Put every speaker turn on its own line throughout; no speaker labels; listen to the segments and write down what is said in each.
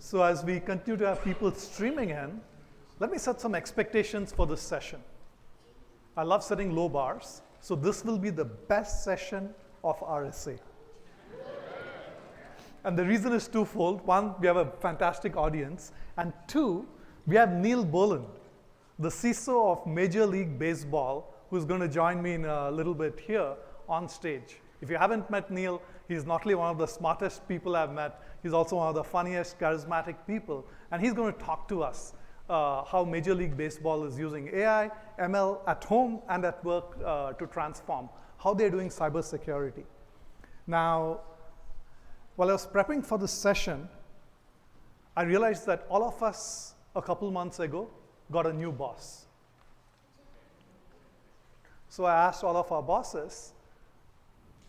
So as we continue to have people streaming in, let me set some expectations for this session. I love setting low bars, so this will be the best session of RSA. And the reason is twofold. One, we have a fantastic audience, and two, we have Neil Boland, the CISO of Major League Baseball, who's going to join me in a little bit here on stage. If you haven't met Neil, he's not only one of the smartest people I've met, he's also one of the funniest, charismatic people. And he's going to talk to us how Major League Baseball is using AI, ML at home and at work to transform, how they're doing cybersecurity. Now, while I was prepping for this session, I realized that all of us a couple months ago got a new boss. So I asked all of our bosses,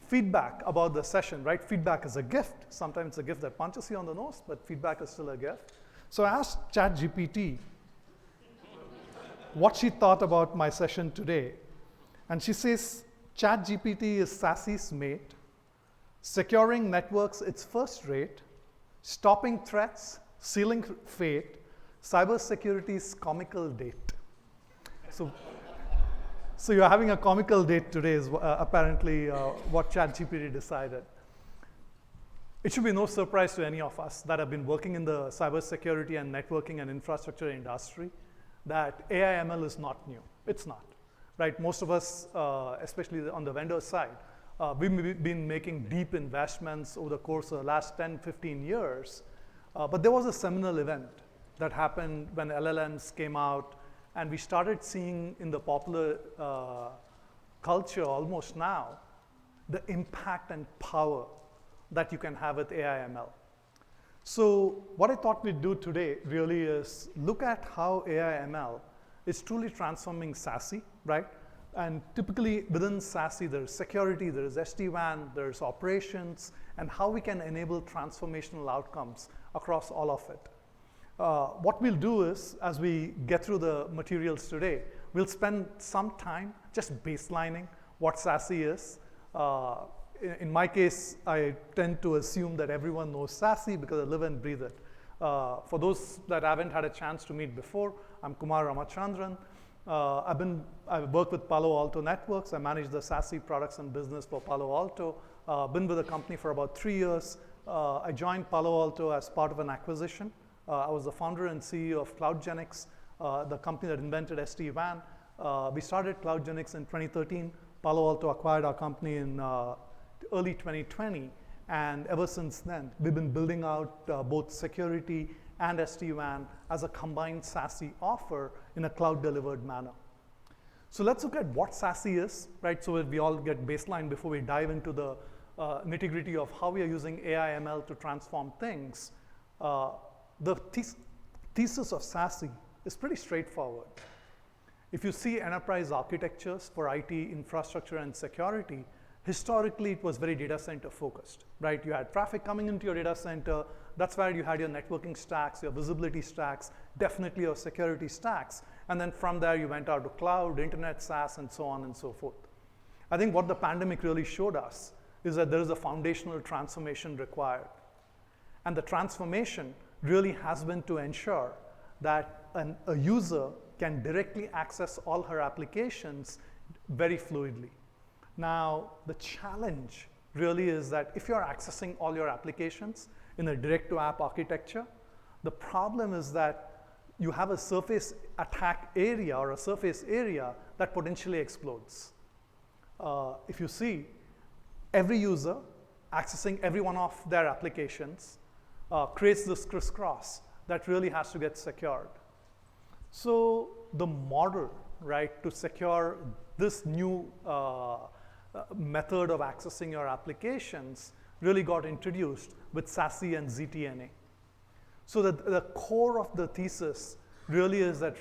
feedback about the session, right? Feedback is a gift. Sometimes it's a gift that punches you on the nose, but feedback is still a gift. So I asked ChatGPT what she thought about my session today. And she says, ChatGPT is SASE's mate, securing networks its first rate, stopping threats, sealing fate, cybersecurity's comical date. So you're having a comical date today is apparently what ChatGPT decided. It should be no surprise to any of us that have been working in the cybersecurity and networking and infrastructure industry that AI ML is not new. It's not, right? Most of us, especially on the vendor side, we've been making deep investments over the course of the last 10, 15 years. But there was a seminal event that happened when LLMs came out, and we started seeing in the popular culture almost now the impact and power that you can have with AI ML. So what I thought we'd do today really is look at how AI ML is truly transforming SASE, right? And typically within SASE, there's security, there's SD-WAN, there's operations, and how we can enable transformational outcomes across all of it. What we'll do is, as we get through the materials today, we'll spend some time just baselining what SASE is. In my case, I tend to assume that everyone knows SASE because I live and breathe it. For those that haven't had a chance to meet before, I'm Kumar Ramachandran. I've worked with Palo Alto Networks. I manage the SASE products and business for Palo Alto. Been with the company for about 3 years. I joined Palo Alto as part of an acquisition. I was the founder and CEO of CloudGenix, the company that invented SD-WAN. We started CloudGenix in 2013. Palo Alto acquired our company in early 2020. And ever since then, we've been building out both security and SD-WAN as a combined SASE offer in a cloud-delivered manner. So let's look at what SASE is, right? So that we all get baseline before we dive into the nitty-gritty of how we are using AI ML to transform things. The thesis of SASE is pretty straightforward. If you see enterprise architectures for IT, infrastructure, and security, historically it was very data center focused, right? You had traffic coming into your data center. That's where you had your networking stacks, your visibility stacks, definitely your security stacks. And then from there you went out to cloud, internet, SaaS, and so on and so forth. I think what the pandemic really showed us is that there is a foundational transformation required. And the transformation really has been to ensure that a user can directly access all her applications very fluidly. Now, the challenge really is that if you're accessing all your applications in a direct-to-app architecture, the problem is that you have a surface attack area or a surface area that potentially explodes. If you see, every user accessing every one of their applications creates this crisscross that really has to get secured. So the model, right, to secure this new method of accessing your applications really got introduced with SASE and ZTNA. So the core of the thesis really is that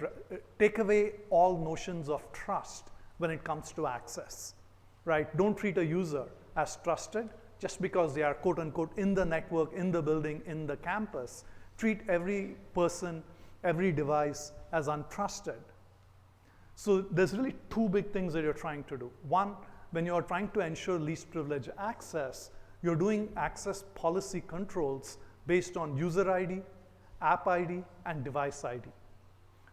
take away all notions of trust when it comes to access, right? Don't treat a user as trusted just because they are quote unquote in the network, in the building, in the campus. Treat every person, every device as untrusted. So there's really two big things that you're trying to do. One, when you're trying to ensure least privilege access, you're doing access policy controls based on user ID app ID, and device ID,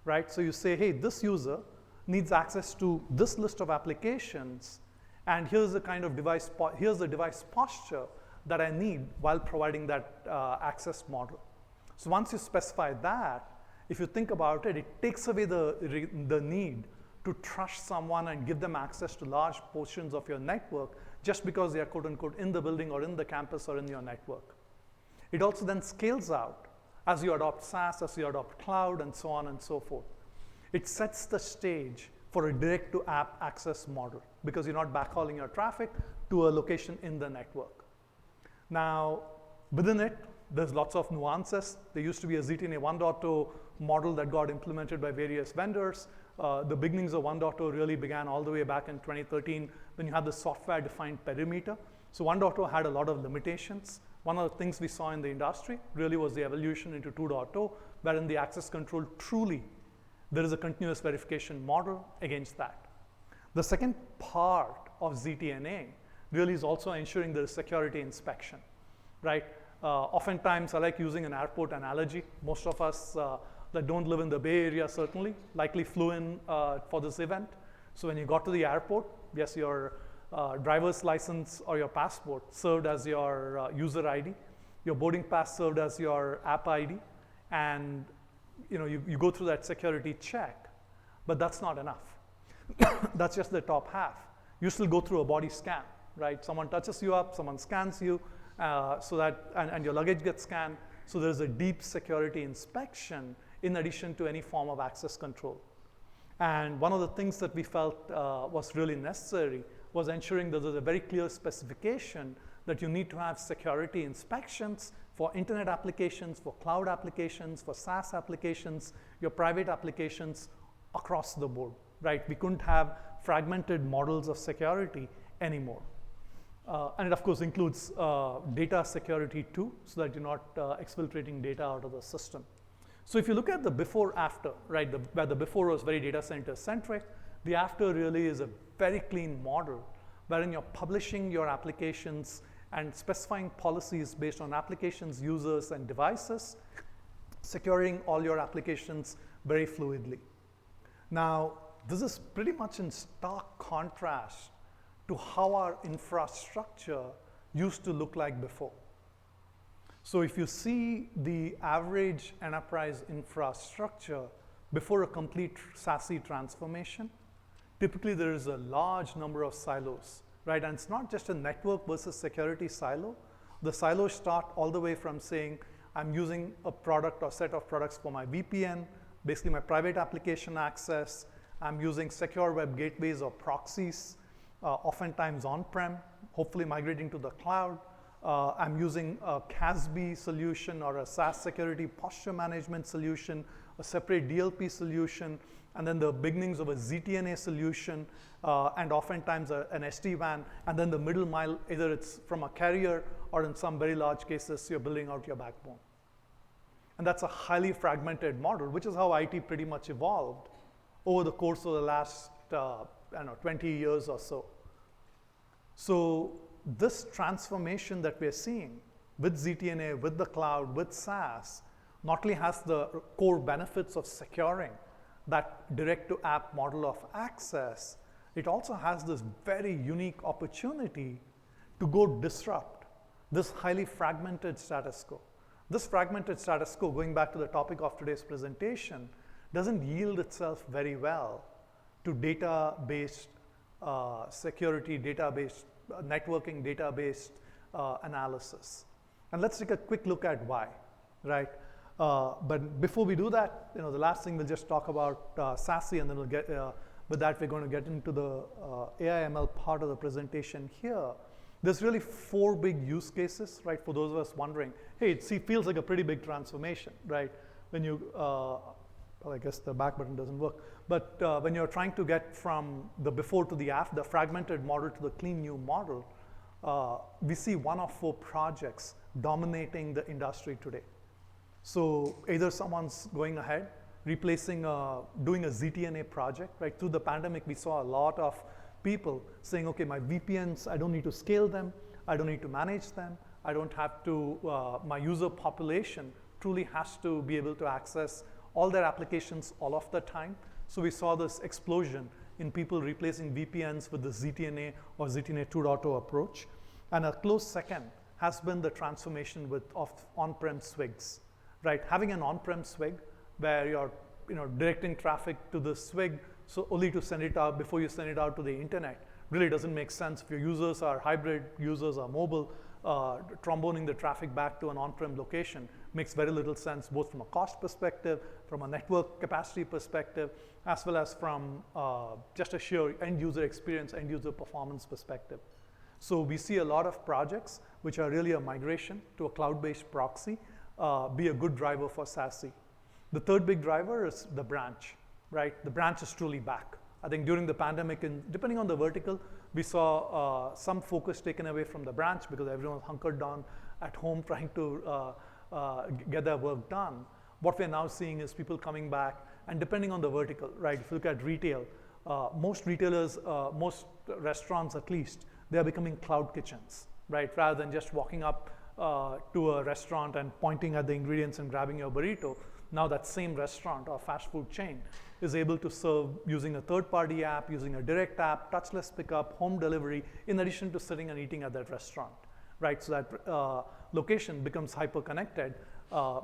right? So you say, hey, this user needs access to this list of applications, and here's the kind of device, here's the device posture that I need while providing that access model. So once you specify that, if you think about it, it takes away the need to trust someone and give them access to large portions of your network just because they are quote unquote in the building or in the campus or in your network. It also then scales out as you adopt SaaS, as you adopt cloud, and so on and so forth. It sets the stage for a direct-to-app access model because you're not backhauling your traffic to a location in the network. Now, within it, there's lots of nuances. There used to be a ZTNA 1.0 model that got implemented by various vendors. The beginnings of 1.0 really began all the way back in 2013 when you had the software-defined perimeter. So 1.0 had a lot of limitations. One of the things we saw in the industry really was the evolution into 2.0, wherein the access control truly, there is a continuous verification model against that. The second part of ZTNA really is also ensuring there is security inspection, right? Oftentimes, I like using an airport analogy. Most of us that don't live in the Bay Area certainly likely flew in for this event. So when you got to the airport, yes, your driver's license or your passport served as your user ID. Your boarding pass served as your app ID. And you go through that security check, but that's not enough. That's just the top half. You still go through a body scan, right? Someone touches you up, someone scans you, so that, and your luggage gets scanned. So there's a deep security inspection in addition to any form of access control. And one of the things that we felt was really necessary was ensuring that there's a very clear specification that you need to have security inspections for internet applications, for cloud applications, for SaaS applications, your private applications across the board, right? We couldn't have fragmented models of security anymore. And it, of course, includes data security too, so that you're not exfiltrating data out of the system. So if you look at the before-after, right, where the before was very data center-centric, the after really is a very clean model, wherein you're publishing your applications and specifying policies based on applications, users, and devices, securing all your applications very fluidly. Now, this is pretty much in stark contrast to how our infrastructure used to look like before. So if you see the average enterprise infrastructure before a complete SASE transformation, typically there is a large number of silos, right? And it's not just a network versus security silo. The silos start all the way from saying, I'm using a product or set of products for my VPN, basically my private application access. I'm using secure web gateways or proxies, oftentimes on-prem, hopefully migrating to the cloud. I'm using a CASB solution or a SaaS security posture management solution, a separate DLP solution, and then the beginnings of a ZTNA solution, and oftentimes an SD-WAN, and then the middle mile, either it's from a carrier or in some very large cases, you're building out your backbone. And that's a highly fragmented model, which is how IT pretty much evolved over the course of the last 20 years or so. So this transformation that we're seeing with ZTNA, with the cloud, with SaaS, not only has the core benefits of securing that direct-to-app model of access, it also has this very unique opportunity to go disrupt this highly fragmented status quo. This fragmented status quo, going back to the topic of today's presentation, doesn't yield itself very well to data-based security, data-based networking, data-based analysis. And let's take a quick look at why, right? But before we do that, the last thing we'll just talk about SASE, and then we'll get, with that we're going to get into the AI/ML part of the presentation here. There's really 4 big use cases, right? For those of us wondering, hey, it feels like a pretty big transformation, right? When you, well, I guess the back button doesn't work, but when you're trying to get from the before to the after, the fragmented model to the clean new model, we see 1 of 4 projects dominating the industry today. So either someone's going ahead, replacing, doing a ZTNA project, right? Through the pandemic, we saw a lot of people saying, okay, my VPNs, I don't need to scale them, I don't need to manage them, I don't have to, my user population truly has to be able to access all their applications all of the time. So we saw this explosion in people replacing VPNs with the ZTNA or ZTNA 2.0 approach. And a close second has been the transformation of on-prem SWIGs, right? Having an on-prem SWIG where you're directing traffic to the SWIG, so only to send it out before you send it out to the internet, really doesn't make sense. If your users are hybrid, users are mobile, tromboning the traffic back to an on-prem location makes very little sense, both from a cost perspective, from a network capacity perspective, as well as from just a sheer end user experience, end user performance perspective. So we see a lot of projects which are really a migration to a cloud-based proxy, be a good driver for SASE. The third big driver is the branch, right? The branch is truly back. I think during the pandemic, and depending on the vertical, we saw some focus taken away from the branch because everyone was hunkered down at home trying to get their work done. What we're now seeing is people coming back, and depending on the vertical, right? If you look at retail, most retailers, most restaurants at least, they are becoming cloud kitchens, right? Rather than just walking up to a restaurant and pointing at the ingredients and grabbing your burrito. Now that same restaurant or fast food chain is able to serve using a third-party app, using a direct app, touchless pickup, home delivery, in addition to sitting and eating at that restaurant, right? So that location becomes hyper-connected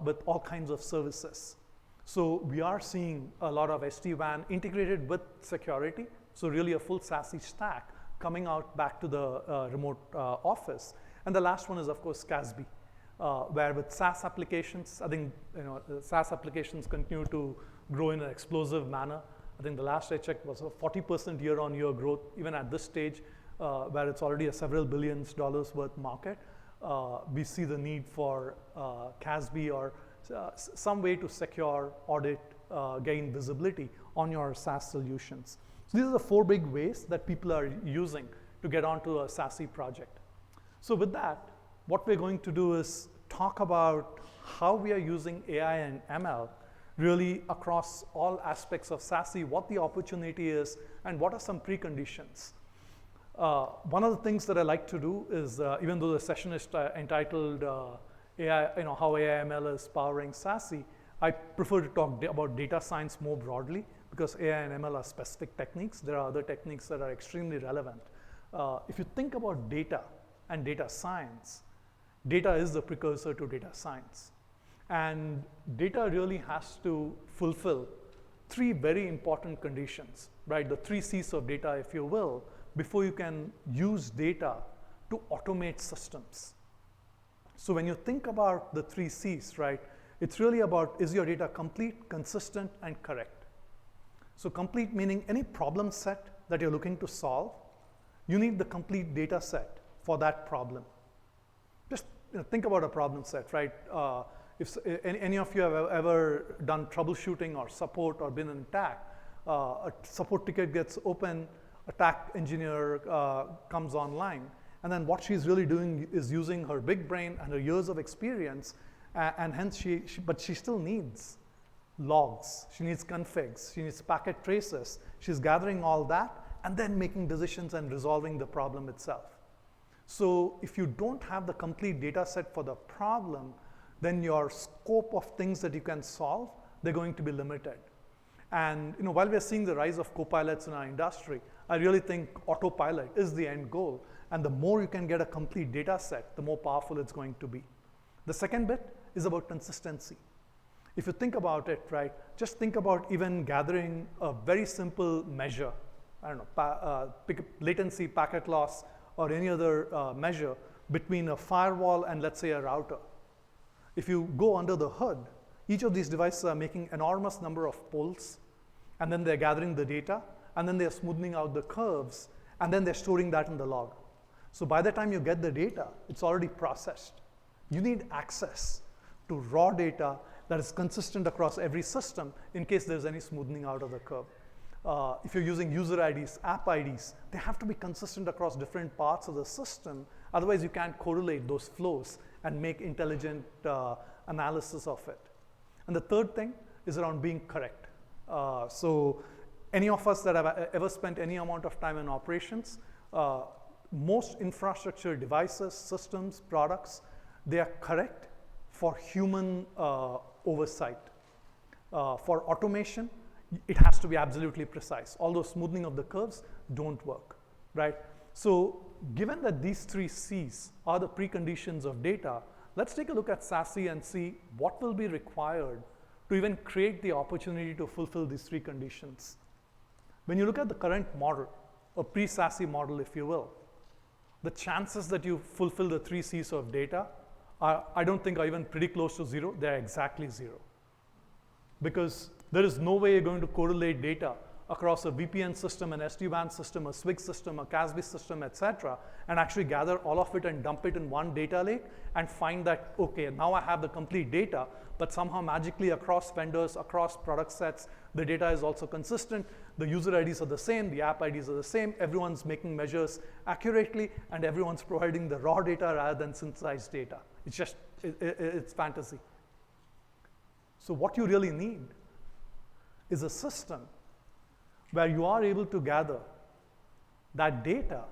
with all kinds of services. So we are seeing a lot of SD-WAN integrated with security, so really a full SASE stack coming out back to the remote office. And the last one is, of course, CASB. Where with SaaS applications, I think SaaS applications continue to grow in an explosive manner. I think the last I checked was a 40% year-on-year growth, even at this stage, where it's already a several billions dollars worth market. We see the need for CASB or some way to secure, audit, gain visibility on your SaaS solutions. So these are the 4 big ways that people are using to get onto a SASE project. So with that, what we're going to do is talk about how we are using AI and ML really across all aspects of SASE, what the opportunity is, and what are some preconditions. One of the things that I like to do is, even though the session is entitled AI, how AI ML is powering SASE, I prefer to talk about data science more broadly because AI and ML are specific techniques. There are other techniques that are extremely relevant. If you think about data and data science, data is the precursor to data science. And data really has to fulfill 3 very important conditions, right? The 3 C's of data, if you will, before you can use data to automate systems. So when you think about the 3 C's, right, it's really about, is your data complete, consistent, and correct? So complete meaning any problem set that you're looking to solve, you need the complete data set for that problem. Just think about a problem set, right? If any of you have ever done troubleshooting or support or been in attack, a support ticket gets open, attack engineer comes online, and then what she's really doing is using her big brain and her years of experience, and hence but she still needs logs, she needs configs, she needs packet traces, she's gathering all that, and then making decisions and resolving the problem itself. So if you don't have the complete data set for the problem, then your scope of things that you can solve, they're going to be limited. And while we're seeing the rise of copilots in our industry, I really think autopilot is the end goal. And the more you can get a complete data set, the more powerful it's going to be. The second bit is about consistency. If you think about it, right, just think about even gathering a very simple measure, I don't know, latency, packet loss, or any other measure between a firewall and, let's say, a router. If you go under the hood, each of these devices are making enormous number of polls, and then they're gathering the data, and then they're smoothing out the curves, and then they're storing that in the log. So by the time you get the data, it's already processed. You need access to raw data that is consistent across every system in case there's any smoothing out of the curve. If you're using user IDs, app IDs, they have to be consistent across different parts of the system. Otherwise, you can't correlate those flows and make intelligent analysis of it. And the third thing is around being correct. So any of us that have ever spent any amount of time in operations, most infrastructure devices, systems, products, they are correct for human oversight. For automation, it has to be absolutely precise. All those smoothing of the curves don't work, right? So given that these 3 C's are the preconditions of data, let's take a look at SASE and see what will be required to even create the opportunity to fulfill these 3 conditions. When you look at the current model, a pre-SASE model, if you will, the chances that you fulfill the 3 C's of data I don't think are even pretty close to 0. They're exactly 0. Because there is no way you're going to correlate data across a VPN system, an SD-WAN system, a Swig system, a CASB system, etc., and actually gather all of it and dump it in one data lake and find that, okay, now I have the complete data, but somehow magically across vendors, across product sets, the data is also consistent, the user IDs are the same, the app IDs are the same, everyone's making measures accurately, and everyone's providing the raw data rather than synthesized data. It's just, it's fantasy. So what you really need is a system where you are able to gather that data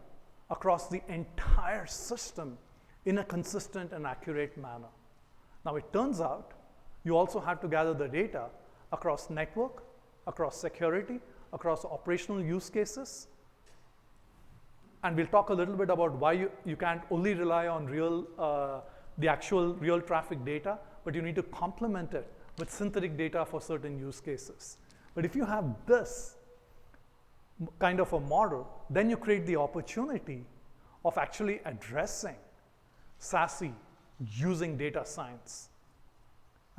across the entire system in a consistent and accurate manner. Now it turns out you also have to gather the data across network, across security, across operational use cases. And we'll talk a little bit about why you can't only rely on the actual real traffic data, but you need to complement it with synthetic data for certain use cases. But if you have this kind of a model, then you create the opportunity of actually addressing SASE using data science.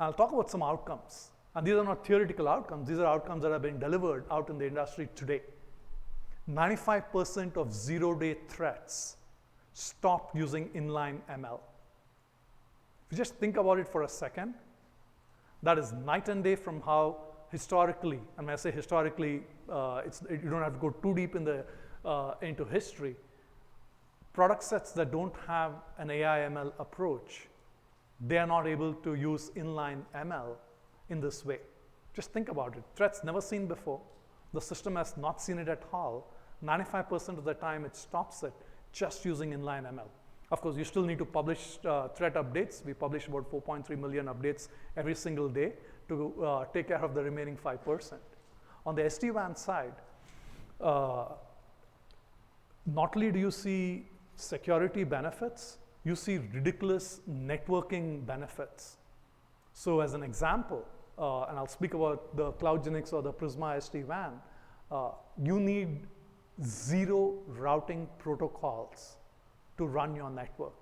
I'll talk about some outcomes. And these are not theoretical outcomes. These are outcomes that have been delivered out in the industry today. 95% of zero-day threats stop using inline ML. If you just think about it for a second, that is night and day from how historically, and when I say historically, you don't have to go too deep into history, product sets that don't have an AI ML approach, they are not able to use inline ML in this way. Just think about it. Threats never seen before. The system has not seen it at all. 95% of the time it stops it just using inline ML. Of course, you still need to publish threat updates. We publish about 4.3 million updates every single day to take care of the remaining 5%. On the SD-WAN side, not only do you see security benefits, you see ridiculous networking benefits. So as an example, and I'll speak about the CloudGenix or the Prisma SD-WAN, you need 0 routing protocols to run your network.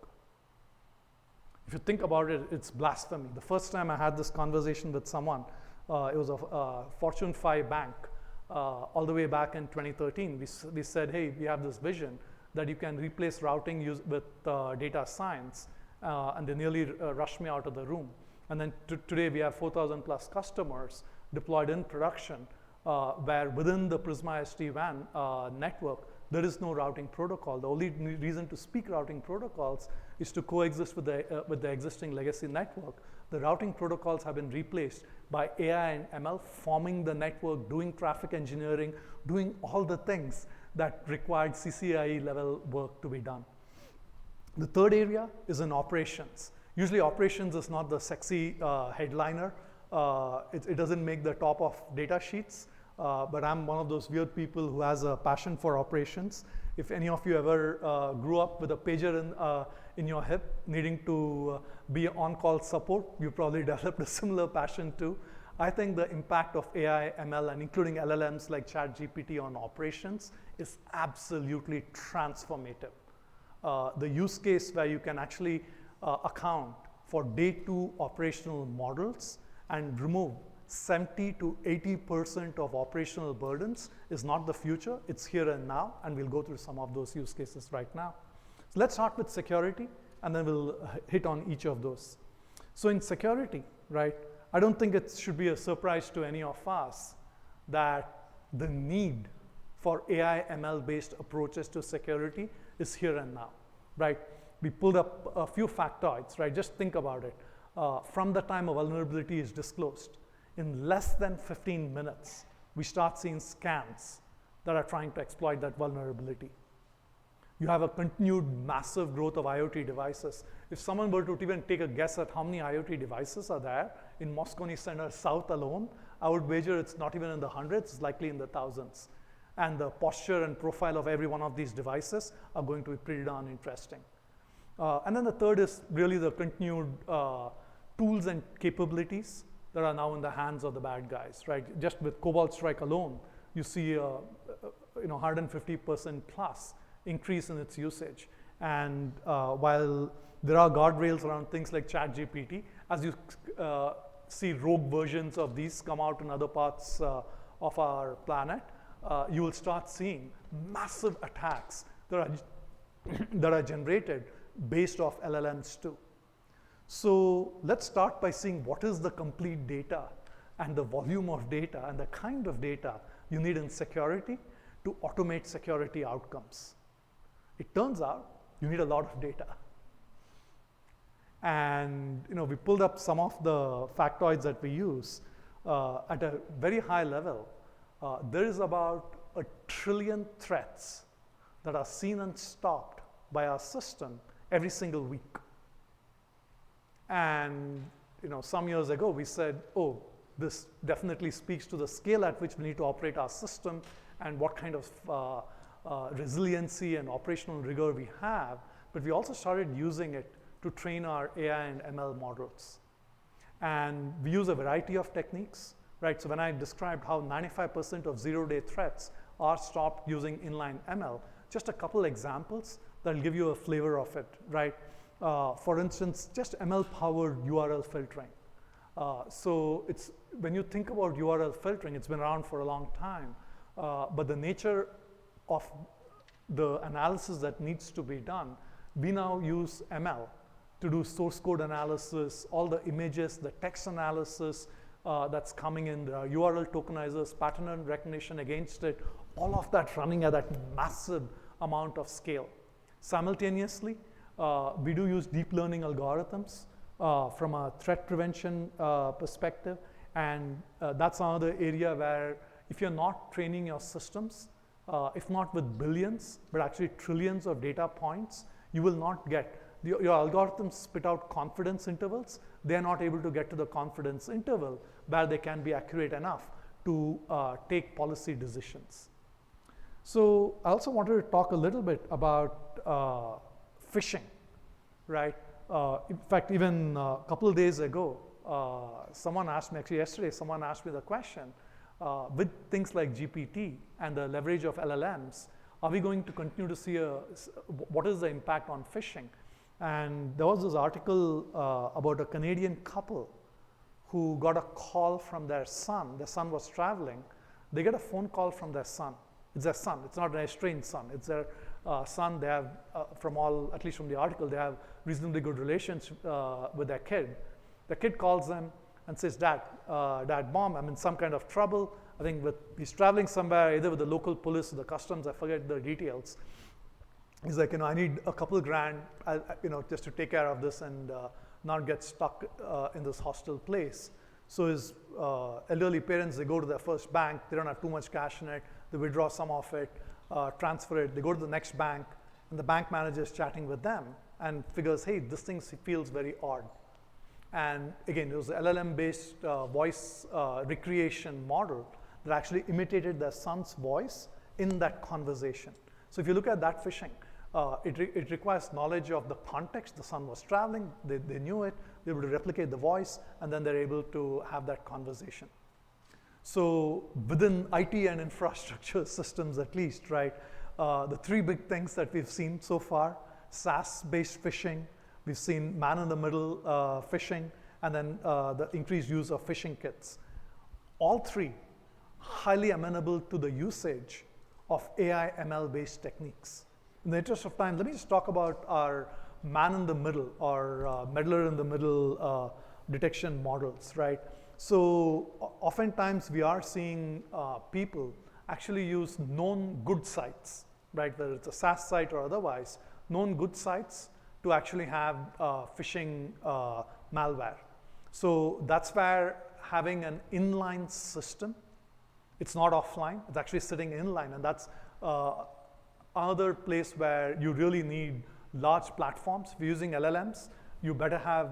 If you think about it, it's blasphemy. The first time I had this conversation with someone, it was a Fortune 5 bank, all the way back in 2013. We said, hey, we have this vision that you can replace routing with data science, and they nearly rushed me out of the room. And then today we have 4,000 plus customers deployed in production, where within the Prisma SD-WAN network, there is no routing protocol. The only reason to speak routing protocols is to coexist with the existing legacy network. The routing protocols have been replaced by AI and ML, forming the network, doing traffic engineering, doing all the things that required CCIE level work to be done. The third area is in operations. Usually operations is not the sexy headliner. It doesn't make the top of data sheets. But I'm one of those weird people who has a passion for operations. If any of you ever grew up with a pager in your hip, needing to be on-call support, you probably developed a similar passion too. I think the impact of AI, ML, and including LLMs like ChatGPT on operations is absolutely transformative. The use case where you can actually account for day 2 operational models and remove 70 to 80% of operational burdens is not the future, it's here and now, and we'll go through some of those use cases right now. So let's start with security, and then we'll hit on each of those. So in security, right, I don't think it should be a surprise to any of us that the need for AI ML-based approaches to security is here and now, right? We pulled up a few factoids, right? Just think about it. From the time a vulnerability is disclosed, in less than 15 minutes, we start seeing scans that are trying to exploit that vulnerability. You have a continued massive growth of IoT devices. If someone were to even take a guess at how many IoT devices are there in Moscone Center South alone, I would wager it's not even in the hundreds, it's likely in the thousands. And the posture and profile of every one of these devices are going to be pretty darn interesting. And then the third is really the continued tools and capabilities that are now in the hands of the bad guys, right? Just with Cobalt Strike alone, you see 150% plus increase in its usage. And while there are guardrails around things like ChatGPT, as you see rogue versions of these come out in other parts of our planet, you will start seeing massive attacks that are generated based off LLMs too. So let's start by seeing what is the complete data and the volume of data and the kind of data you need in security to automate security outcomes. It turns out you need a lot of data. And we pulled up some of the factoids that we use. At a very high level, there is about 1 trillion threats that are seen and stopped by our system every single week. And some years ago we said, oh, this definitely speaks to the scale at which we need to operate our system and what kind of resiliency and operational rigor we have. But we also started using it to train our AI and ML models. And we use a variety of techniques, right? So when I described how 95% of zero-day threats are stopped using inline ML, just a couple examples that will give you a flavor of it, right? For instance, just ML-powered URL filtering. So when you think about URL filtering, it's been around for a long time, but the nature of the analysis that needs to be done, we now use ML to do source code analysis, all the images, the text analysis that's coming in, the URL tokenizers, pattern recognition against it, all of that running at that massive amount of scale. Simultaneously, we do use deep learning algorithms from a threat prevention perspective, and that's another area where if you're not training your systems, if not with billions, but actually trillions of data points, you will not get, your algorithms spit out confidence intervals. They're not able to get to the confidence interval where they can be accurate enough to take policy decisions. So I also wanted to talk a little bit about phishing, right? In fact, even a couple of days ago, someone asked me, actually yesterday, someone asked me the question, with things like GPT and the leverage of LLMs, are we going to continue to see what is the impact on phishing? And there was this article about a Canadian couple who got a call from their son. Their son was traveling. They get a phone call from their son. It's their son. It's not an estranged son. It's their son. They have, at least from the article, they have reasonably good relations with their kid. The kid calls them and says, Dad, Mom, I'm in some kind of trouble. I think he's traveling somewhere, either with the local police or the customs, I forget the details. He's like, I need a couple grand, just to take care of this and not get stuck in this hostile place. So his elderly parents, they go to their first bank. They don't have too much cash in it. They withdraw some of it, transfer it. They go to the next bank, and the bank manager is chatting with them and figures, hey, this thing feels very odd. And again, it was an LLM-based voice recreation model that actually imitated their son's voice in that conversation. So if you look at that phishing, it requires knowledge of the context. The son was traveling, they knew it, they were able to replicate the voice, and then they're able to have that conversation. So within IT and infrastructure systems at least, right, the three big things that we've seen so far, SASE-based phishing, we've seen man-in-the-middle phishing, and then the increased use of phishing kits. All three highly amenable to the usage of AI ML-based techniques. In the interest of time, let me just talk about our man-in-the-middle or meddler-in-the-middle detection models, right? So oftentimes we are seeing people actually use known good sites, right? Whether it's a SaaS site or otherwise, known good sites to actually have phishing malware. So that's where having an inline system, it's not offline, it's actually sitting inline, and that's another place where you really need large platforms. If you're using LLMs, you better have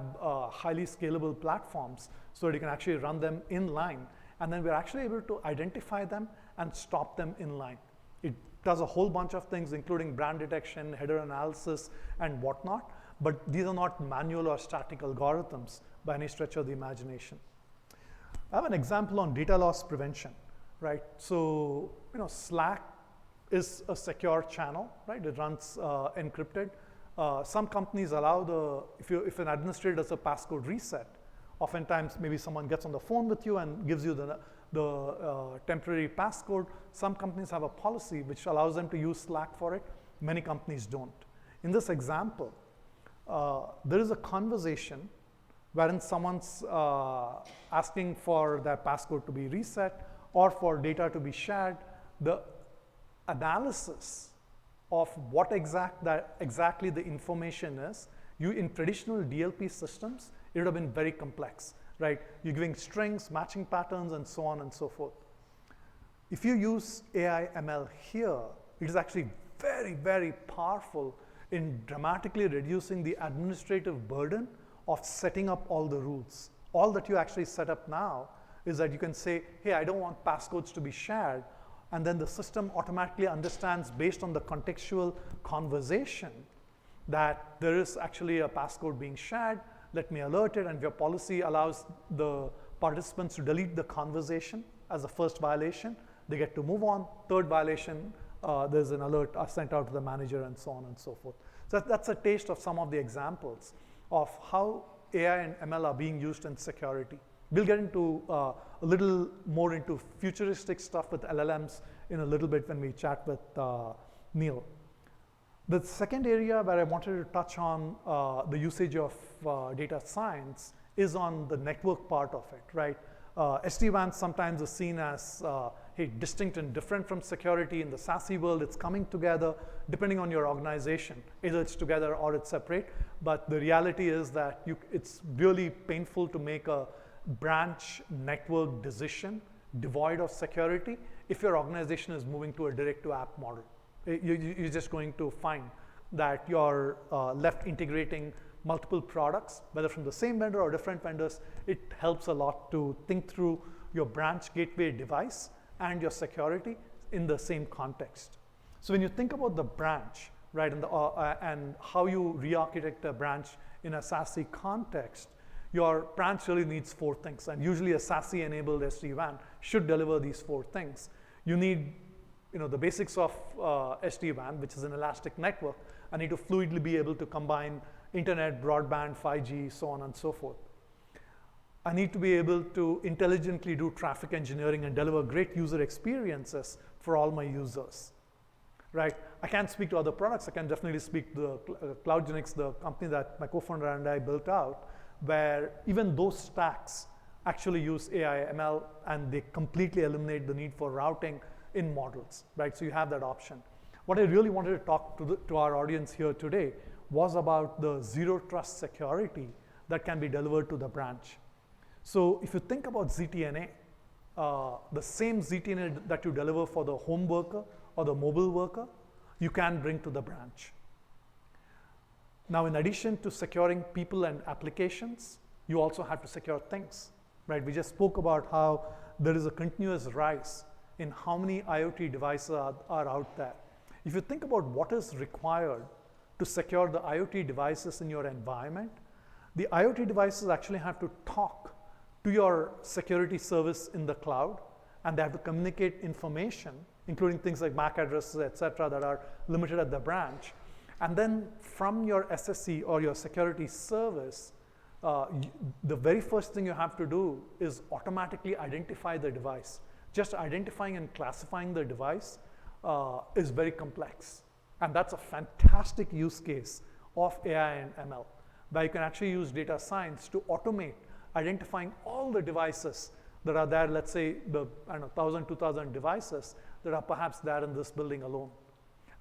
highly scalable platforms so that you can actually run them in line. And then we're actually able to identify them and stop them in line. It does a whole bunch of things, including brand detection, header analysis, and whatnot. But these are not manual or static algorithms by any stretch of the imagination. I have an example on data loss prevention, right? So, Slack is a secure channel, right? It runs encrypted. Some companies allow if an administrator does a passcode reset, oftentimes maybe someone gets on the phone with you and gives you the temporary passcode. Some companies have a policy which allows them to use Slack for it. Many companies don't. In this example, there is a conversation wherein someone's asking for their passcode to be reset or for data to be shared. The analysis of what exactly the information is, in traditional DLP systems, it would have been very complex, right? You're giving strings, matching patterns, and so on and so forth. If you use AI ML here, it is actually very, very powerful in dramatically reducing the administrative burden of setting up all the rules. All that you actually set up now is that you can say, hey, I don't want passcodes to be shared, and then the system automatically understands based on the contextual conversation that there is actually a passcode being shared. Let me alert it, and your policy allows the participants to delete the conversation as the first violation. They get to move on. Third violation, there's an alert sent out to the manager, and so on and so forth. So that's a taste of some of the examples of how AI and ML are being used in security. We'll get into a little more into futuristic stuff with LLMs in a little bit when we chat with Neil. The second area where I wanted to touch on the usage of data science is on the network part of it, right? SD-WAN sometimes is seen as distinct and different from security. In the SASE world, it's coming together depending on your organization. Either it's together or it's separate. But the reality is that it's really painful to make a branch network decision devoid of security if your organization is moving to a direct-to-app model. You're just going to find that you're left integrating multiple products, whether from the same vendor or different vendors. It helps a lot to think through your branch gateway device and your security in the same context. So when you think about the branch, right, and how you re-architect a branch in a SASE context, your branch really needs four things. And usually a SASE-enabled SD-WAN should deliver these four things. You need the basics of SD-WAN, which is an elastic network. I need to fluidly be able to combine internet, broadband, 5G, so on and so forth. I need to be able to intelligently do traffic engineering and deliver great user experiences for all my users, right? I can't speak to other products. I can definitely speak to CloudGenix, the company that my co-founder and I built out, where even those stacks actually use AI, ML, and they completely eliminate the need for routing in models, right? So you have that option. What I really wanted to talk to our audience here today was about the zero trust security that can be delivered to the branch. So if you think about ZTNA, the same ZTNA that you deliver for the home worker or the mobile worker, you can bring to the branch. Now, in addition to securing people and applications, you also have to secure things, right? We just spoke about how there is a continuous rise in how many IoT devices are out there. If you think about what is required to secure the IoT devices in your environment, the IoT devices actually have to talk to your security service in the cloud, and they have to communicate information, including things like MAC addresses, et cetera, that are limited at the branch. And then from your SSE or your security service, the very first thing you have to do is automatically identify the device. Just identifying and classifying the device is very complex. And that's a fantastic use case of AI and ML, where you can actually use data science to automate identifying all the devices that are there, let's say the 1,000, 2,000 devices that are perhaps there in this building alone.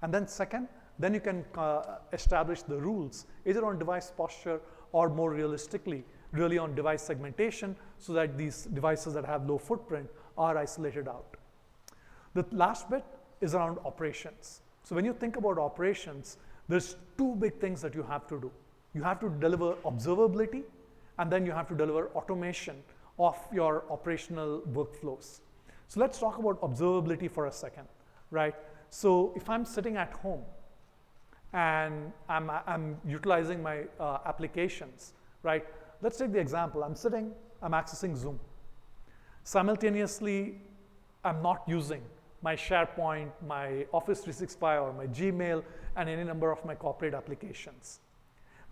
And then second, then you can establish the rules, either on device posture or more realistically, really on device segmentation, so that these devices that have low footprint are isolated out. The last bit is around operations. So when you think about operations, there's two big things that you have to do. You have to deliver observability, and then you have to deliver automation of your operational workflows. So let's talk about observability for a second, right? So if I'm sitting at home and I'm utilizing my applications, right? Let's take the example. I'm accessing Zoom. Simultaneously, I'm not using my SharePoint, my Office 365, or my Gmail, and any number of my corporate applications.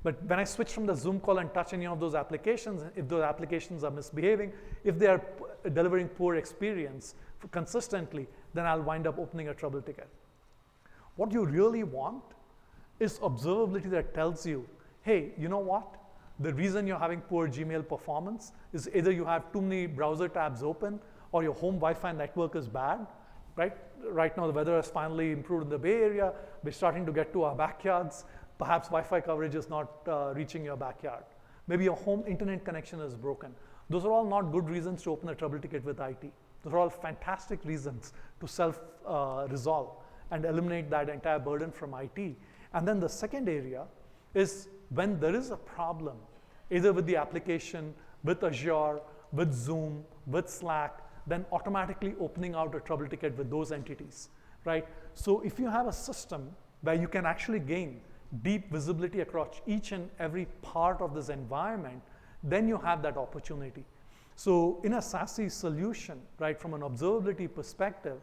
But when I switch from the Zoom call and touch any of those applications, if those applications are misbehaving, if they are delivering poor experience consistently, then I'll wind up opening a trouble ticket. What you really want is observability that tells you, hey, you know what? The reason you're having poor Gmail performance is either you have too many browser tabs open or your home Wi-Fi network is bad, right? Right now the weather has finally improved in the Bay Area. We're starting to get to our backyards. Perhaps Wi-Fi coverage is not reaching your backyard. Maybe your home internet connection is broken. Those are all not good reasons to open a trouble ticket with IT. Those are all fantastic reasons to self-resolve and eliminate that entire burden from IT. And then the second area is when there is a problem, either with the application, with Azure, with Zoom, with Slack, then automatically opening out a trouble ticket with those entities, right? So if you have a system where you can actually gain deep visibility across each and every part of this environment, then you have that opportunity. So in a SASE solution, right, from an observability perspective,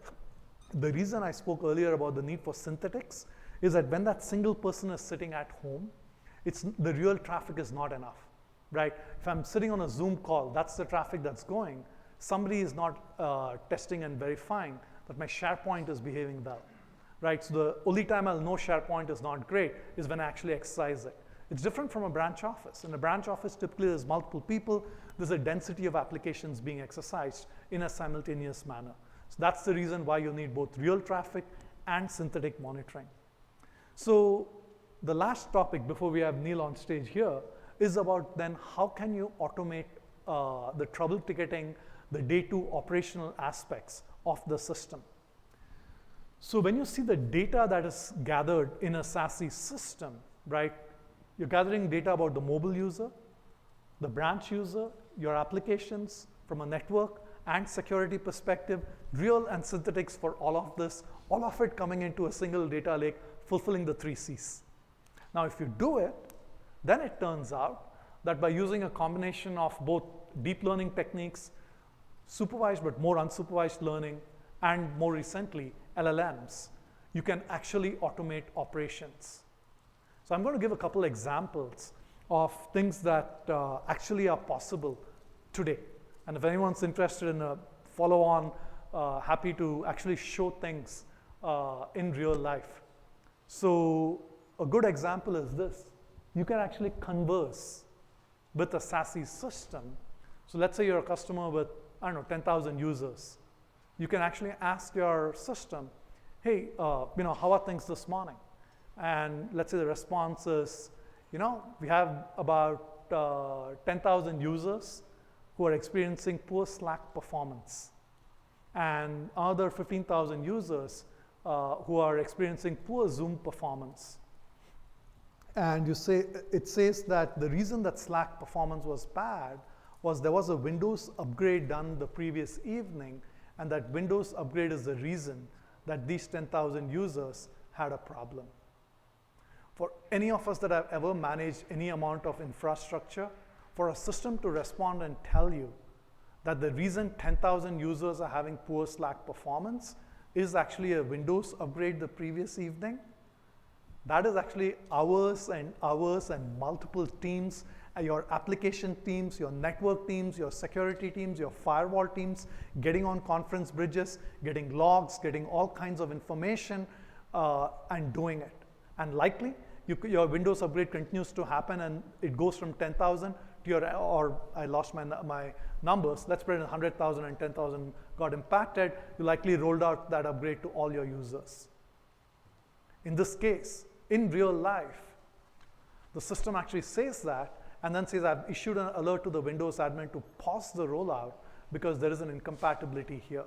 the reason I spoke earlier about the need for synthetics is that when that single person is sitting at home, the real traffic is not enough, right? If I'm sitting on a Zoom call, that's the traffic that's going. Somebody is not testing and verifying that my SharePoint is behaving well, right? So the only time I'll know SharePoint is not great is when I actually exercise it. It's different from a branch office. In a branch office, typically there's multiple people. There's a density of applications being exercised in a simultaneous manner. So that's the reason why you need both real traffic and synthetic monitoring. So the last topic before we have Neil on stage here is about then how can you automate the trouble ticketing, the day two operational aspects of the system. So when you see the data that is gathered in a SASE system, right, you're gathering data about the mobile user, the branch user, your applications from a network and security perspective, real and synthetics for all of this, all of it coming into a single data lake, fulfilling the 3 C's. Now, if you do it, then it turns out that by using a combination of both deep learning techniques, supervised but more unsupervised learning, and more recently, LLMs, you can actually automate operations. So I'm going to give a couple examples of things that actually are possible today. And if anyone's interested in a follow-on, happy to actually show things in real life. So a good example is this. You can actually converse with a SASE system. So let's say you're a customer with, I don't know, 10,000 users. You can actually ask your system, hey, how are things this morning? And let's say the response is, we have about 10,000 users who are experiencing poor Slack performance, and other 15,000 users who are experiencing poor Zoom performance. And it says that the reason that Slack performance was bad was there was a Windows upgrade done the previous evening, and that Windows upgrade is the reason that these 10,000 users had a problem. For any of us that have ever managed any amount of infrastructure, for a system to respond and tell you that the reason 10,000 users are having poor Slack performance is actually a Windows upgrade the previous evening, that is actually hours and multiple teams, your application teams, your network teams, your security teams, your firewall teams, getting on conference bridges, getting logs, getting all kinds of information, and doing it. And likely, your Windows upgrade continues to happen, and it goes from 10,000 to or I lost my numbers, let's put it in 100,000 and 10,000 got impacted. You likely rolled out that upgrade to all your users. In this case, in real life, the system actually says that, and then says, I've issued an alert to the Windows admin to pause the rollout because there is an incompatibility here.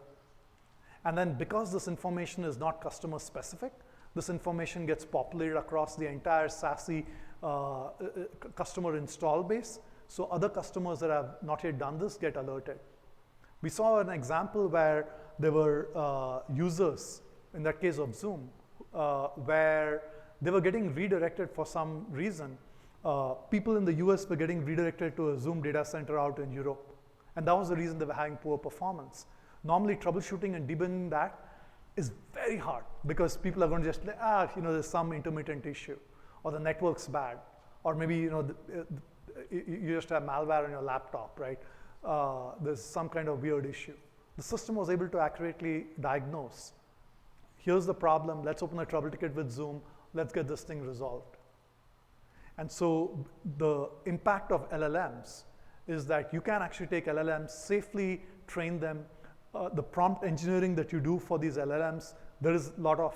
And then because this information is not customer specific, this information gets populated across the entire SASE customer install base. So other customers that have not yet done this get alerted. We saw an example where there were users, in that case of Zoom, where they were getting redirected for some reason. People in the US were getting redirected to a Zoom data center out in Europe. And that was the reason they were having poor performance. Normally, troubleshooting and debugging that is very hard because people are going to just say, there's some intermittent issue, or the network's bad, or maybe you just have malware on your laptop, right? There's some kind of weird issue. The system was able to accurately diagnose. Here's the problem. Let's open a trouble ticket with Zoom. Let's get this thing resolved. And so the impact of LLMs is that you can actually take LLMs, safely train them. The prompt engineering that you do for these LLMs, there is a lot of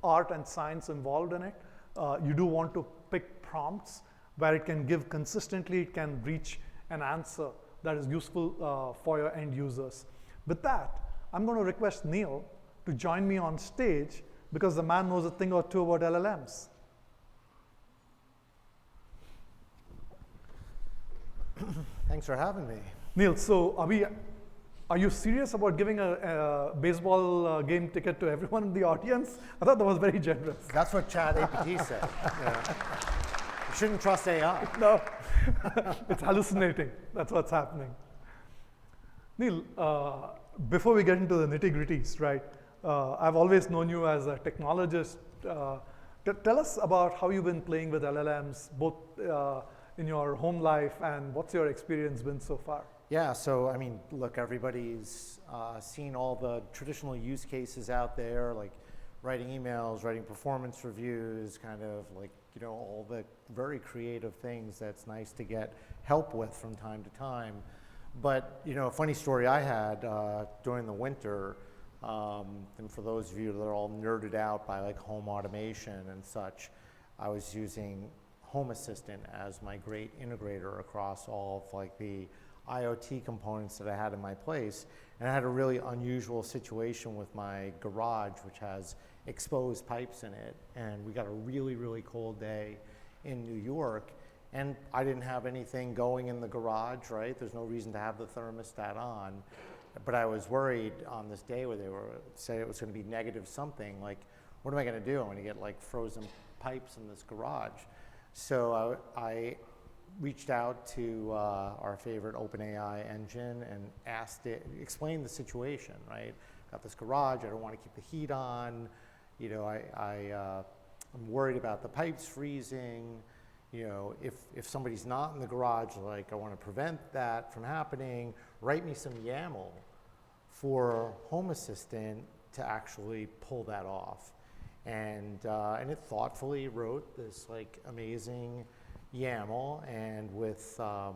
art and science involved in it. You do want to pick prompts where it can give consistently, it can reach an answer that is useful for your end users. With that, I'm going to request Neil to join me on stage because the man knows a thing or two about LLMs.
Thanks for having me.
Neil, so are you serious about giving a baseball game ticket to everyone in the audience? I thought that was very generous.
That's what ChatGPT said. Yeah. You shouldn't trust AI.
No, it's hallucinating. That's what's happening. Neil, before we get into the nitty-gritties, right? I've always known you as a technologist. Tell us about how you've been playing with LLMs, both in your home life, and what's your experience been so far?
Yeah, so I mean, look, everybody's seen all the traditional use cases out there, like writing emails, writing performance reviews, kind of like, all the very creative things that's nice to get help with from time to time. But, a funny story I had during the winter, and for those of you that are all nerded out by like home automation and such, I was using Home Assistant as my great integrator across all of like the IoT components that I had in my place. And I had a really unusual situation with my garage, which has exposed pipes in it. And we got a really, really cold day in New York. And I didn't have anything going in the garage, right? There's no reason to have the thermostat on. But I was worried on this day where they were saying it was going to be negative something. Like, what am I going to do? I'm going to get like frozen pipes in this garage. So I reached out to our favorite OpenAI engine and asked it, explained the situation, right? Got this garage, I don't want to keep the heat on. I'm worried about the pipes freezing. If somebody's not in the garage, like I want to prevent that from happening, write me some YAML for Home Assistant to actually pull that off. And it thoughtfully wrote this like amazing YAML, and with a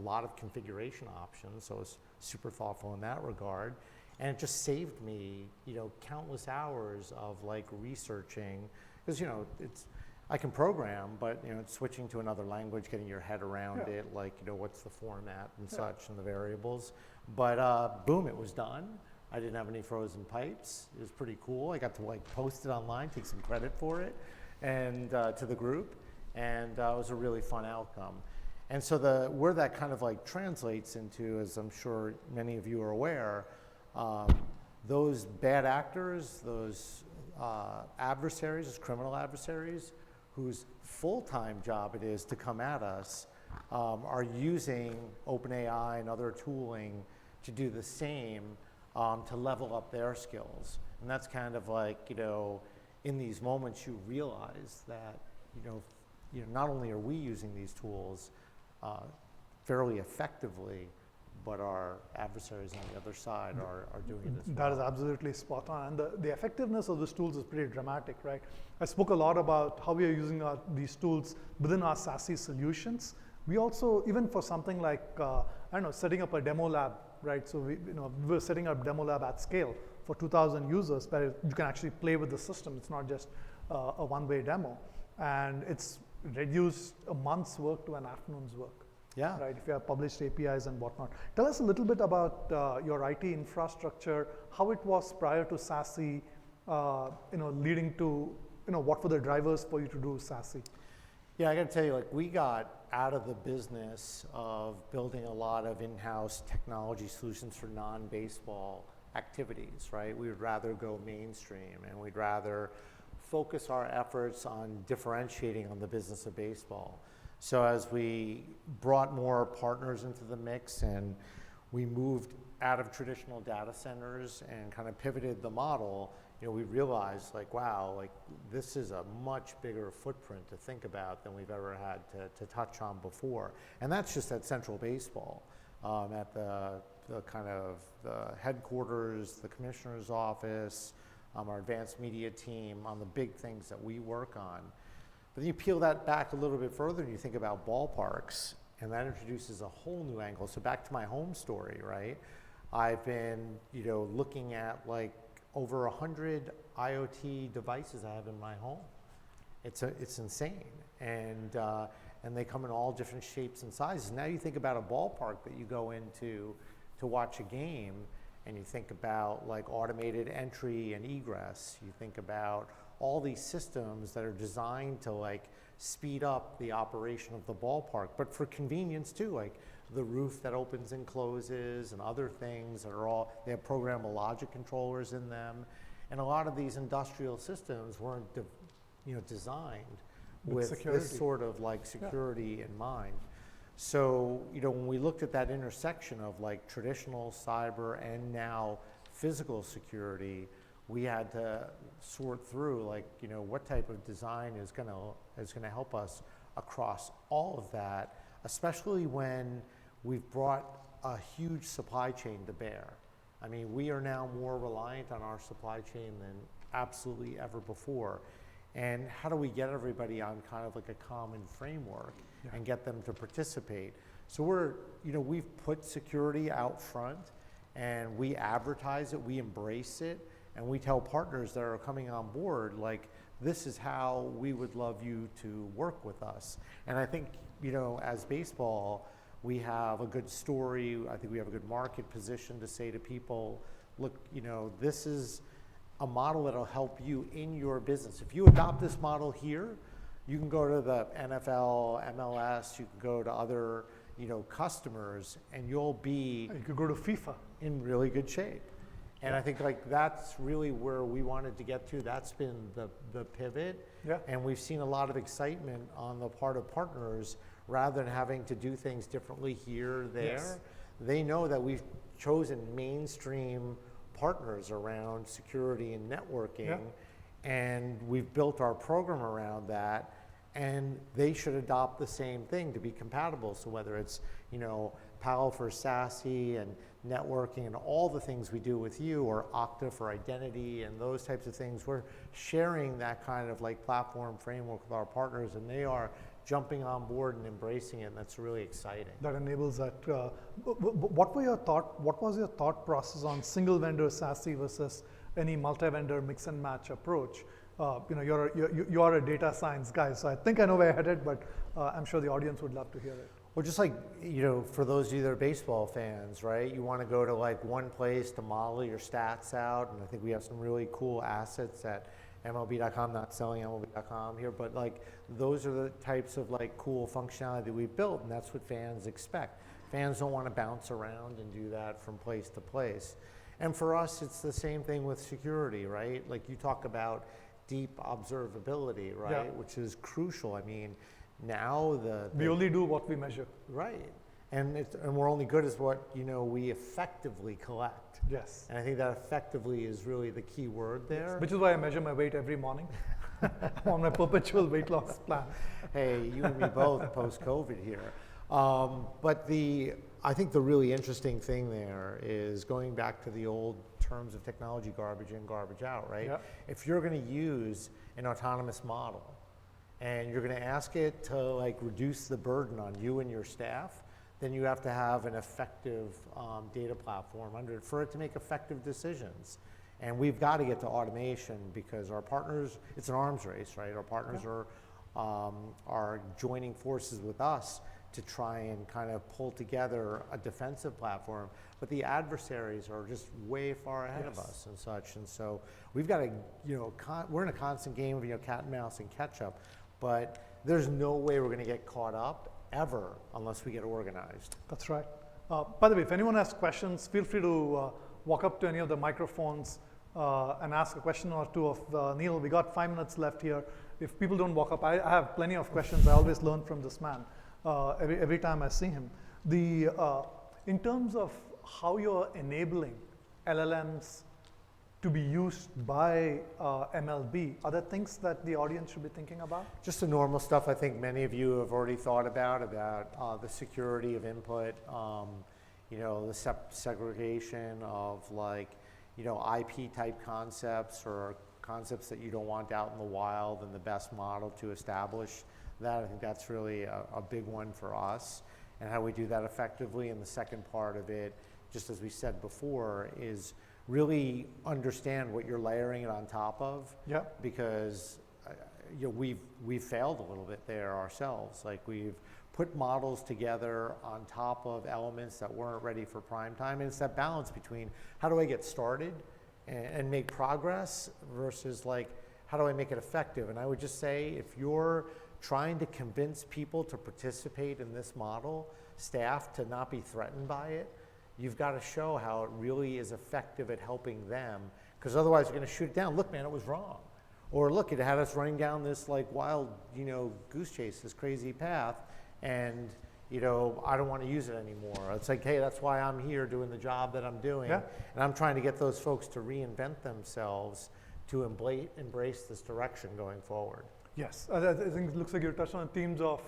lot of configuration options, so it's super thoughtful in that regard. And it just saved me, countless hours of like researching, because I can program, but it's switching to another language, getting your head around it, like what's the format and such, and the variables. But boom, it was done. I didn't have any frozen pipes. It was pretty cool. I got to like post it online, take some credit for it, and to the group, and it was a really fun outcome. And so where that kind of like translates into, as I'm sure many of you are aware, those bad actors, those adversaries, those criminal adversaries, whose full-time job it is to come at us, are using OpenAI and other tooling to do the same, to level up their skills. And that's kind of like, in these moments you realize that, not only are we using these tools fairly effectively, but our adversaries on the other side are doing it as well.
That is absolutely spot on. And the effectiveness of these tools is pretty dramatic, right? I spoke a lot about how we are using these tools within our SASE solutions. We also, even for something like, setting up a demo lab, right? So we were setting up demo lab at scale for 2,000 users, where you can actually play with the system. It's not just a one-way demo. And it's reduced a month's work to an afternoon's work.
Yeah.
Right, if you have published APIs and whatnot. Tell us a little bit about your IT infrastructure, how it was prior to SASE, leading to, what were the drivers for you to do SASE?
Yeah, I got to tell you, like we got out of the business of building a lot of in-house technology solutions for non-baseball activities, right? We would rather go mainstream, and we'd rather focus our efforts on differentiating on the business of baseball. So as we brought more partners into the mix and we moved out of traditional data centers and kind of pivoted the model, we realized like, wow, like this is a much bigger footprint to think about than we've ever had to touch on before. And that's just at Central Baseball, at the kind of the headquarters, the commissioner's office, our advanced media team, on the big things that we work on. But then you peel that back a little bit further and you think about ballparks, and that introduces a whole new angle. So back to my home story, right? I've been, looking at like over 100 IoT devices I have in my home. It's insane, and they come in all different shapes and sizes. Now you think about a ballpark that you go into to watch a game, and you think about like automated entry and egress. You think about all these systems that are designed to like speed up the operation of the ballpark, but for convenience too, like the roof that opens and closes and other things that are all, they have programmable logic controllers in them. And a lot of these industrial systems weren't designed with
security.
This sort of like security in mind. So, when we looked at that intersection of like traditional cyber and now physical security, we had to sort through like, what type of design is gonna help us across all of that, especially when we've brought a huge supply chain to bear. I mean, we are now more reliant on our supply chain than absolutely ever before. And how do we get everybody on kind of like a common framework and get them to participate? So we've put security out front, and we advertise it, we embrace it, and we tell partners that are coming on board, like, this is how we would love you to work with us. And I think, as baseball, we have a good story. I think we have a good market position to say to people, look, this is a model that'll help you in your business. If you adopt this model here, you can go to the NFL, MLS, you can go to other, customers, and you'll be...
You could go to FIFA.
In really good shape. And I think like that's really where we wanted to get to. That's been the pivot.
Yeah.
And we've seen a lot of excitement on the part of partners, rather than having to do things differently here, there.
Yes.
They know that we've chosen mainstream partners around security and networking, and we've built our program around that, and they should adopt the same thing to be compatible. So whether it's, Palo for SASE and networking and all the things we do with you, or Okta for identity and those types of things, we're sharing that kind of like platform framework with our partners, and they are jumping on board and embracing it, and that's really exciting.
That enables that. What was your thought process on single vendor SASE versus any multi-vendor mix and match approach? You are a data science guy, so I think I know where you're headed, but I'm sure the audience would love to hear it.
Well, just like, for those of you that are baseball fans, right? You want to go to like one place to model your stats out, and I think we have some really cool assets at MLB.com, not selling MLB.com here, but like those are the types of like cool functionality that we built, and that's what fans expect. Fans don't want to bounce around and do that from place to place. And for us, it's the same thing with security, right? Like you talk about deep observability, right?
Yeah.
Which is crucial. I mean, now
we only do what we measure.
Right. And we're only good as what, we effectively collect.
Yes.
And I think that effectively is really the key word there.
Yes. Which is why I measure my weight every morning. I'm on my perpetual weight loss plan.
Hey, you and me both post-COVID here. But I think the really interesting thing there is going back to the old terms of technology, garbage in, garbage out, right?
Yep.
If you're going to use an autonomous model and you're going to ask it to like reduce the burden on you and your staff, then you have to have an effective data platform under it for it to make effective decisions. And we've got to get to automation because our partners, it's an arms race, right? Our partners are joining forces with us to try and kind of pull together a defensive platform, but the adversaries are just way far ahead of us and such. And so we've got to, we're in a constant game of, cat and mouse and catch up, but there's no way we're going to get caught up ever unless we get organized.
That's right. By the way, if anyone has questions, feel free to walk up to any of the microphones and ask a question or two of Neil. We got 5 minutes left here. If people don't walk up, I have plenty of questions. I always learn from this man every time I see him. In terms of how you're enabling LLMs to be used by MLB, are there things that the audience should be thinking about?
Just the normal stuff I think many of you have already thought about the security of input, the segregation of IP type concepts or concepts that you don't want out in the wild, and the best model to establish that. I think that's really a big one for us, and how we do that effectively. And the second part of it, just as we said before, is really understand what you're layering it on top of.
Yeah.
Because we've failed a little bit there ourselves. We've put models together on top of elements that weren't ready for prime time, and it's that balance between how do I get started and make progress versus how do I make it effective. And I would just say, if you're trying to convince people to participate in this model, staff to not be threatened by it, you've got to show how it really is effective at helping them, because otherwise you're going to shoot it down. Look, man, it was wrong. Or look, it had us running down this wild, goose chase, this crazy path, and I don't want to use it anymore. It's hey, that's why I'm here doing the job that I'm doing.
Yeah.
And I'm trying to get those folks to reinvent themselves to embrace this direction going forward.
Yes, I think it looks like you touched on themes of,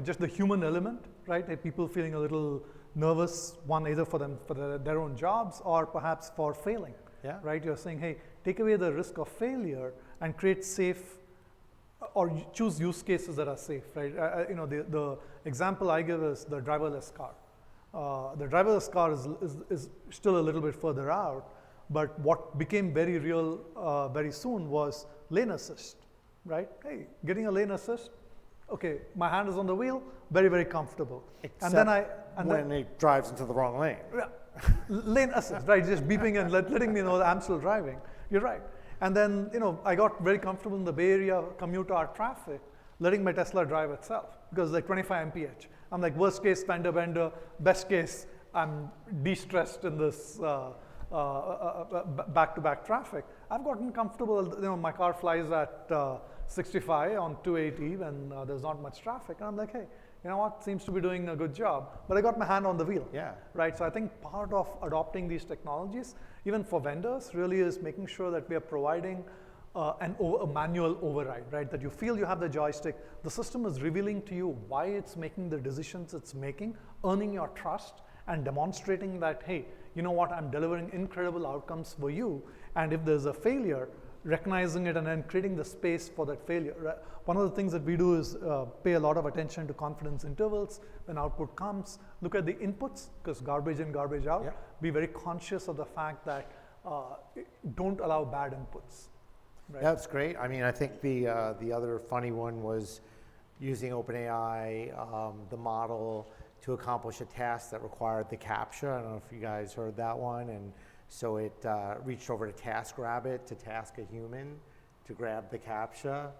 just the human element, right? People feeling a little nervous, one either for their own jobs or perhaps for failing.
Yeah.
Right? You're saying, hey, take away the risk of failure and create safe, or choose use cases that are safe, right? The example I give is the driverless car. The driverless car is still a little bit further out, but what became very real very soon was lane assist, right? Hey, getting a lane assist, okay, my hand is on the wheel, very, very comfortable.
Except when it drives into the wrong lane.
Yeah, lane assist, right? Just beeping and letting me know that I'm still driving. You're right. And then, I got very comfortable in the Bay Area commute hour traffic, letting my Tesla drive itself, because 25 mph. I'm worst case, fender bender, best case, I'm de-stressed in this back-to-back traffic. I've gotten comfortable, my car flies at 65 on 280 when there's not much traffic. And I'm hey, you know what, seems to be doing a good job. But I got my hand on the wheel.
Yeah.
Right, so I think part of adopting these technologies, even for vendors, really is making sure that we are providing a manual override, right? That you feel you have the joystick, the system is revealing to you why it's making the decisions it's making, earning your trust, and demonstrating that, hey, you know what, I'm delivering incredible outcomes for you, and if there's a failure, recognizing it and then creating the space for that failure. Right? One of the things that we do is pay a lot of attention to confidence intervals when output comes, look at the inputs, because garbage in, garbage out, be very conscious of the fact that don't allow bad inputs. Right?
That's great. I mean, I think the other funny one was using OpenAI, the model, to accomplish a task that required the CAPTCHA. I don't know if you guys heard that one. And so it reached over to TaskRabbit to task a human to grab the CAPTCHA.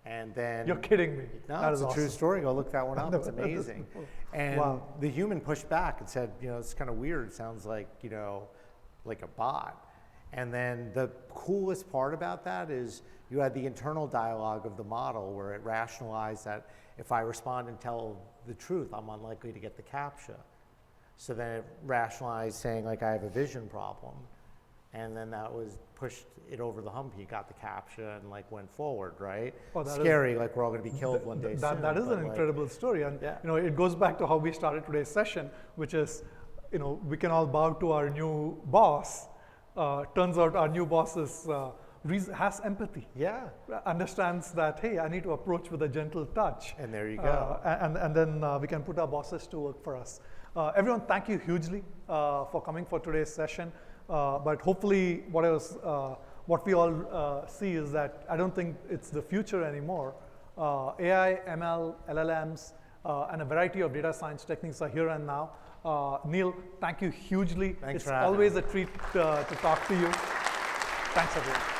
And then...
You're kidding me.
No, it's a true story. Go look that one up. It's amazing. And the human pushed back and said, it's kind of weird. It sounds like, like a bot. And then the coolest part about that is you had the internal dialogue of the model where it rationalized that if I respond and tell the truth, I'm unlikely to get the CAPTCHA. So then it rationalized saying I have a vision problem. And then that was pushed it over the hump. You got the CAPTCHA and went forward, right? Scary, we're all going to be killed one day soon.
That is an incredible story. And it goes back to how we started today's session, which is, we can all bow to our new boss. Turns out our new boss has empathy.
Yeah.
Understands that, hey, I need to approach with a gentle touch.
And there you go.
And then we can put our bosses to work for us. Everyone, thank you hugely for coming for today's session. But hopefully what we all see is that I don't think it's the future anymore. AI, ML, LLMs, and a variety of data science techniques are here and now. Neil, thank you hugely.
Thanks
it's
for having
always
me.
a treat to talk to you. Thanks, everyone.